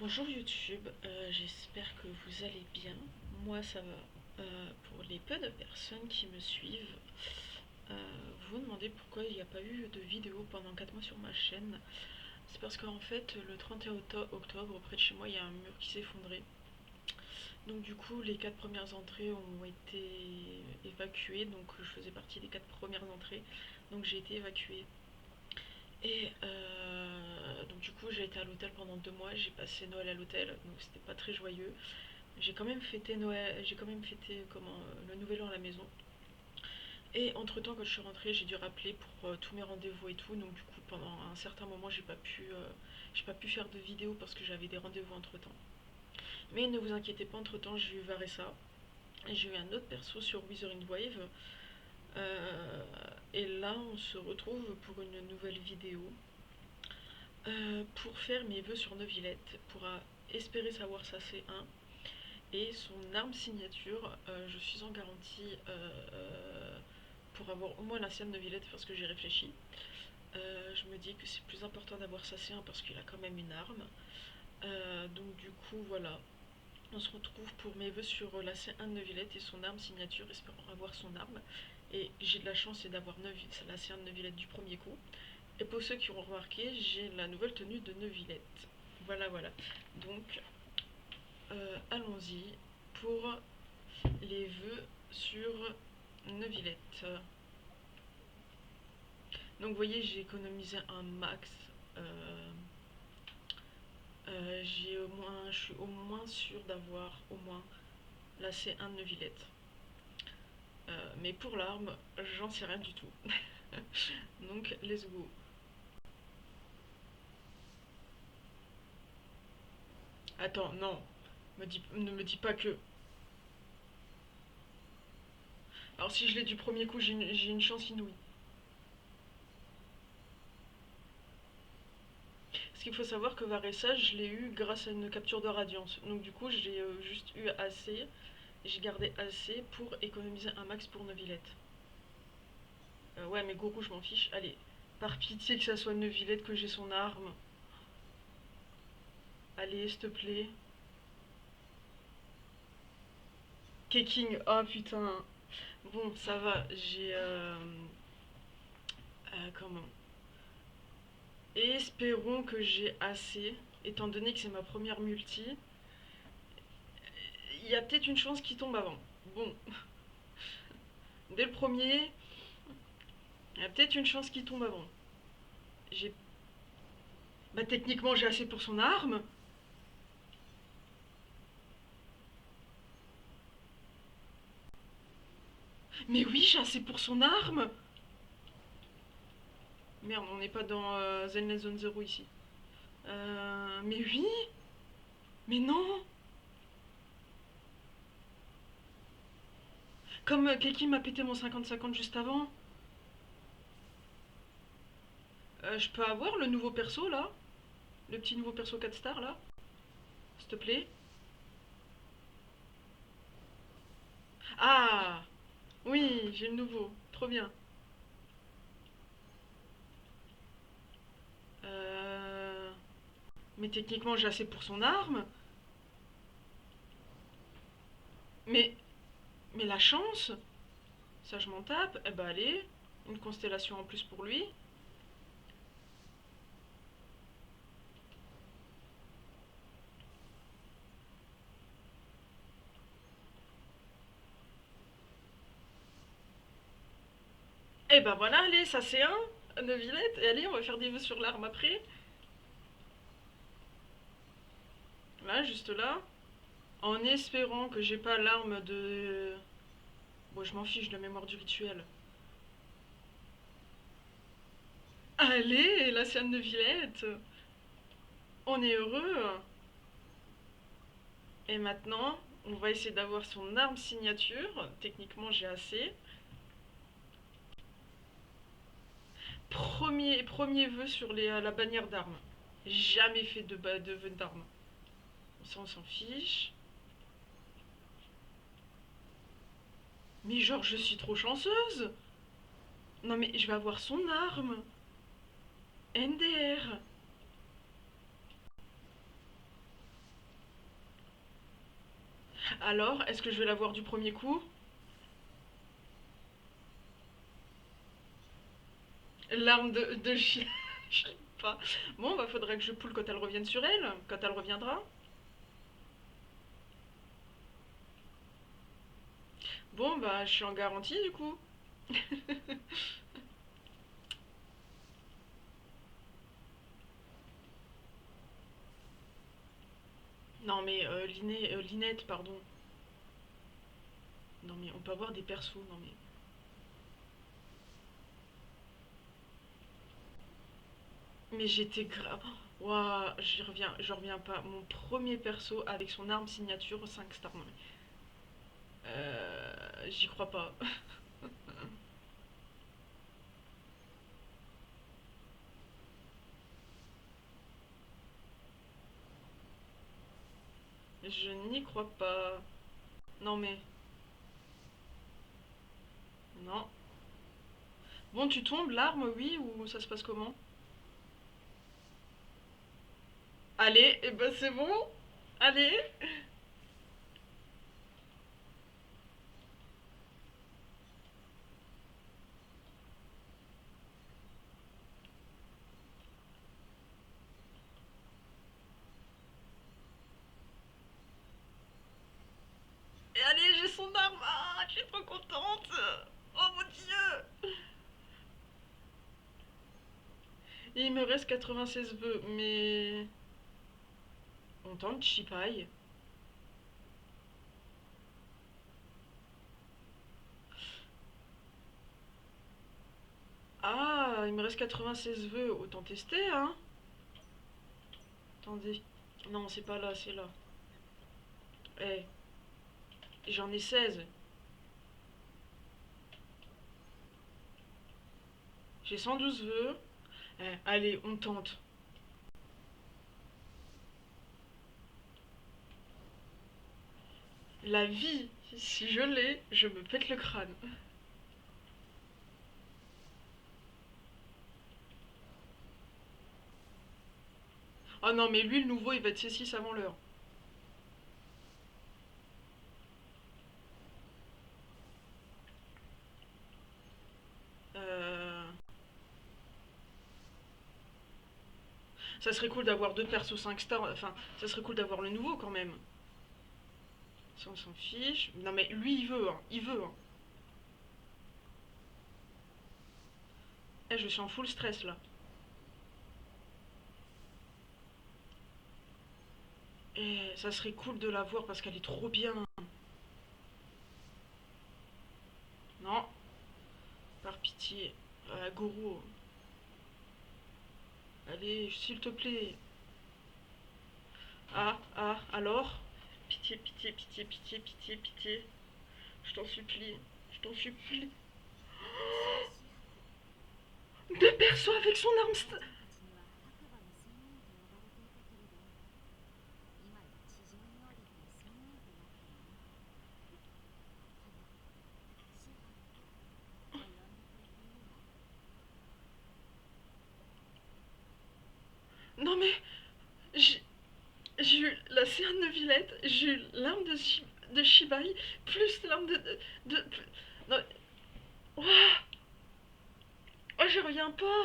Bonjour YouTube, j'espère que vous allez bien. Moi ça va. Pour les peu de personnes qui me suivent, vous vous demandez pourquoi il n'y a pas eu de vidéo pendant 4 mois sur ma chaîne. C'est parce qu'en fait le 31 octobre, près de chez moi, il y a un mur qui s'est effondré. Donc du coup les 4 premières entrées ont été évacuées, donc je faisais partie des 4 premières entrées, donc j'ai été évacuée. Et donc du coup j'ai été à l'hôtel pendant 2 mois, j'ai passé Noël à l'hôtel, donc c'était pas très joyeux. J'ai quand même fêté Noël, j'ai quand même fêté le nouvel an à la maison. Et entre temps quand je suis rentrée, j'ai dû rappeler pour tous mes rendez-vous et tout, donc du coup pendant un certain moment j'ai pas pu faire de vidéo parce que j'avais des rendez-vous entre temps. Mais ne vous inquiétez pas, entre temps j'ai eu Varessa et j'ai eu un autre perso sur Withering Wave. Euh, et là on se retrouve pour une nouvelle vidéo. Pour faire mes vœux sur Neuvillette, pour espérer savoir sa C1 et son arme signature. Je suis en garantie pour avoir au moins la C1 de Neuvillette parce que j'ai réfléchi. Je me dis que c'est plus important d'avoir sa C1 parce qu'il a quand même une arme. Donc du coup voilà, on se retrouve pour mes vœux sur la C1 de Neuvillette et son arme signature, espérant avoir son arme. Et j'ai de la chance d'avoir la C1 de Neuvillette du premier coup. Et pour ceux qui auront remarqué, j'ai la nouvelle tenue de Neuvillette. Voilà, voilà. Donc, allons-y pour les vœux sur Neuvillette. Donc, vous voyez, j'ai économisé un max. Euh, je suis au moins sûre d'avoir au moins la C1 de Neuvillette. Mais pour l'arme, j'en sais rien du tout. Donc, let's go. Attends, non. Ne me dis pas que. Alors, si je l'ai du premier coup, j'ai une chance inouïe. Parce qu'il faut savoir que Varessa, je l'ai eu grâce à une capture de radiance. Donc du coup, j'ai juste eu assez. J'ai gardé assez pour économiser un max pour Neuvillette. Ouais, mais Gourou, je m'en fiche. Allez, par pitié que ça soit Neuvillette que j'ai son arme. Allez, s'il te plaît. Keking, oh putain. Bon, ça va, j'ai... comment espérons que j'ai assez, étant donné que c'est ma première multi. Il y a peut-être une chance qui tombe avant. Bon, dès le premier, il y a peut-être une chance qui tombe avant. J'ai... Bah techniquement j'ai assez pour son arme. Mais oui, j'ai assez pour son arme. Merde, on n'est pas dans Zenless Zone Zero ici. Mais oui. Mais non. Comme Keki m'a pété mon 50-50 juste avant. Je peux avoir le nouveau perso là. Le petit nouveau perso 4 stars là. S'il te plaît. Ah. Oui, j'ai le nouveau. Trop bien. Euh... Mais techniquement j'ai assez pour son arme. Mais... Mais la chance. Ça je m'en tape. Eh bah allez. Une constellation en plus pour lui. Et ben voilà, allez, ça c'est un, Neuvillette, et allez, on va faire des vœux sur l'arme après. Là, juste là. En espérant que j'ai pas l'arme de... Bon, je m'en fiche de la mémoire du rituel. Allez, la scène de Villette. On est heureux. Et maintenant, on va essayer d'avoir son arme signature. Techniquement, j'ai assez. Premier vœu sur la bannière d'armes. Jamais fait de vœu d'armes. Ça, on s'en fiche. Mais genre, je suis trop chanceuse. Non mais je vais avoir son arme. NDR. Alors, est-ce que je vais l'avoir du premier coup? L'arme de chien. Je sais pas. Bon, bah faudrait que je poule quand elle revienne sur elle, quand elle reviendra. Bon, bah je suis en garantie du coup. Non mais Linette, pardon. Non mais on peut avoir des persos, non mais. Mais j'étais grave. Waouh, je reviens pas. Mon premier perso avec son arme signature 5 stars. Non mais. J'y crois pas. Je n'y crois pas. Non mais. Non. Bon, tu tombes l'arme, oui, ou ça se passe comment? Allez, et ben c'est bon. Allez. Et allez, j'ai son arme. Ah, je suis trop contente. Oh mon dieu. Et il me reste 96 vœux, mais. On tente Chipai. Ah, il me reste 96 vœux. Autant tester, hein. Attendez. Non, c'est pas là, c'est là. Eh, j'en ai 16. J'ai 112 vœux. Eh, allez, on tente. La vie, si je l'ai, je me pète le crâne. Ah non, mais lui, le nouveau, il va être C6 avant l'heure. Euh... Ça serait cool d'avoir deux persos 5 stars. Enfin, ça serait cool d'avoir le nouveau quand même. Ça, on s'en fiche. Non, mais lui, il veut, hein. Il veut, hein. Eh, je suis en full stress là. Et ça serait cool de la voir parce qu'elle est trop bien. Non, par pitié. Goro. Allez, s'il te plaît. Ah, ah, alors? Pitié, pitié, pitié, pitié, pitié, pitié. Je t'en supplie. Je t'en supplie. Deux persos avec son arme. Non mais, j'ai j'ai eu la cerne de Villette, j'ai eu l'arme de Shibai, plus l'arme de. Non, ouah, oh, je reviens pas.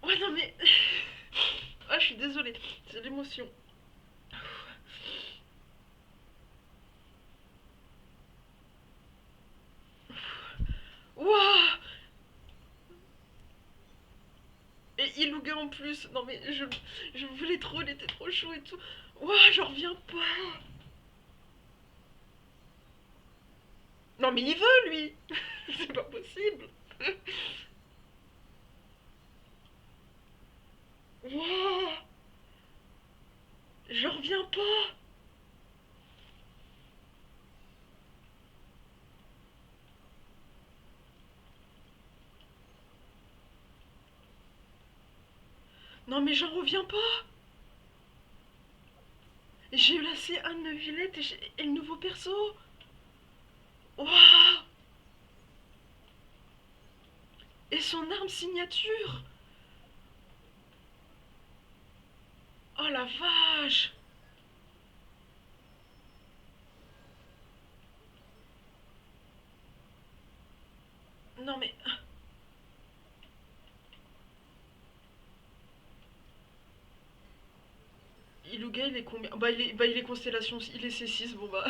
Ouais, non mais. Ah, je suis désolée, c'est l'émotion. Ouah. Et Iluga en plus. Non mais je voulais trop, il était trop chaud et tout. Ouah, j'en reviens pas. Non mais il veut lui. C'est pas possible. Ouah, je reviens pas. Non mais j'en reviens pas. J'ai eu la C1 de Villette et le nouveau perso. Ouah. Et son arme signature. Oh la vache! Non mais... Iluga il est combien? Bah il est constellation, il est C6, bon bah...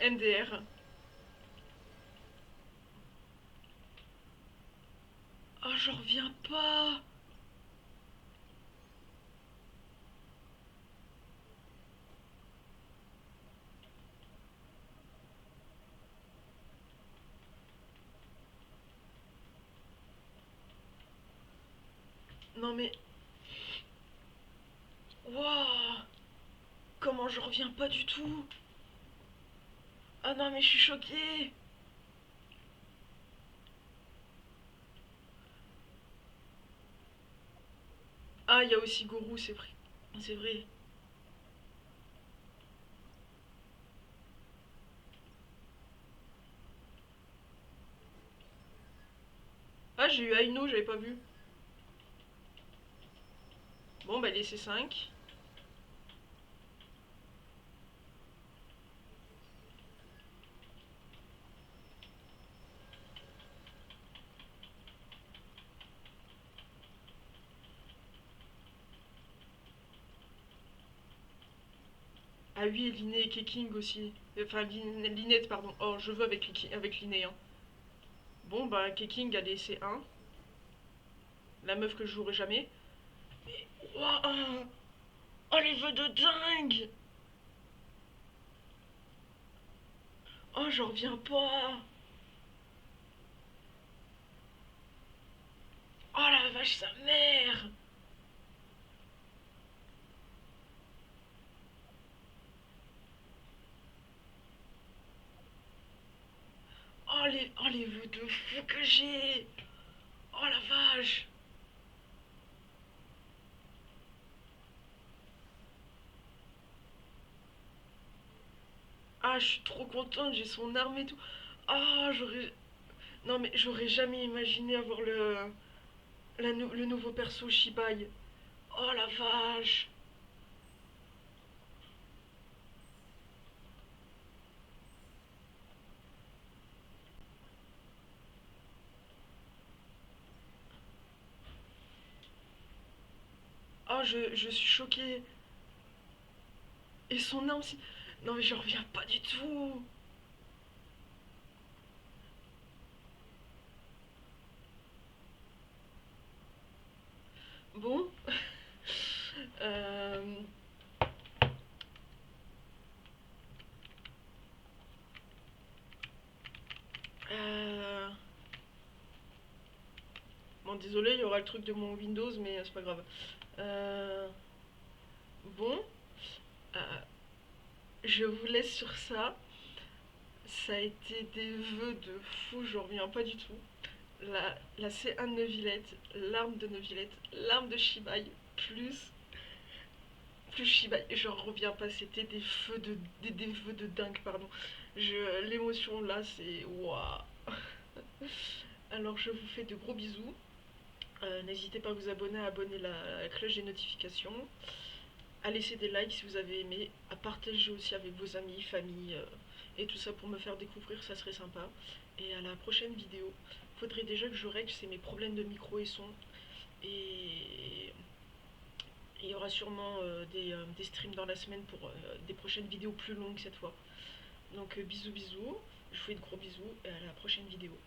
MDR. Oh j'en reviens pas! Non mais... Waouh! Comment je reviens pas du tout? Ah non mais je suis choquée! Ah il y a aussi Gorou, c'est vrai. C'est vrai. Ah j'ai eu Aino, j'avais pas vu. Bon bah les C5. Ah oui, Liné et Keking aussi. Enfin, Linette, pardon. Oh, je veux avec Liné. Hein. Bon, bah, Keking, allez, c'est 1. La meuf que je jouerai jamais. Mais, waouh! Oh, les vœux de dingue! Oh, j'en reviens pas! Oh la vache, sa mère! Oh, les vœux de fou que j'ai! Oh la vache! Ah, je suis trop contente, j'ai son arme et tout. Ah, j'aurais. Non, mais j'aurais jamais imaginé avoir le nouveau perso Shibai. Oh la vache! Oh, je suis choquée. Et son arme aussi. Non, mais je reviens pas du tout. Bon. Euh, euh, Bon, désolé, il y aura le truc de mon Windows, mais c'est pas grave. Euh, Bon. euh, je vous laisse sur ça. Ça a été des vœux de fou, je reviens pas du tout. La C1 de Neuvillette, l'arme de Neuvillette, l'arme de Shibai, plus Shibai, j'en reviens pas, c'était des feux de dingue, pardon. L'émotion là, c'est waouh. Alors je vous fais de gros bisous. N'hésitez pas à vous abonner, à abonner la cloche des notifications, à laisser des likes si vous avez aimé, à partager aussi avec vos amis, famille et tout ça pour me faire découvrir, ça serait sympa. Et à la prochaine vidéo. Faudrait déjà que je règle c'est mes problèmes de micro et son. Et il y aura sûrement des streams dans la semaine pour des prochaines vidéos plus longues cette fois. Donc bisous bisous, je vous fais de gros bisous et à la prochaine vidéo.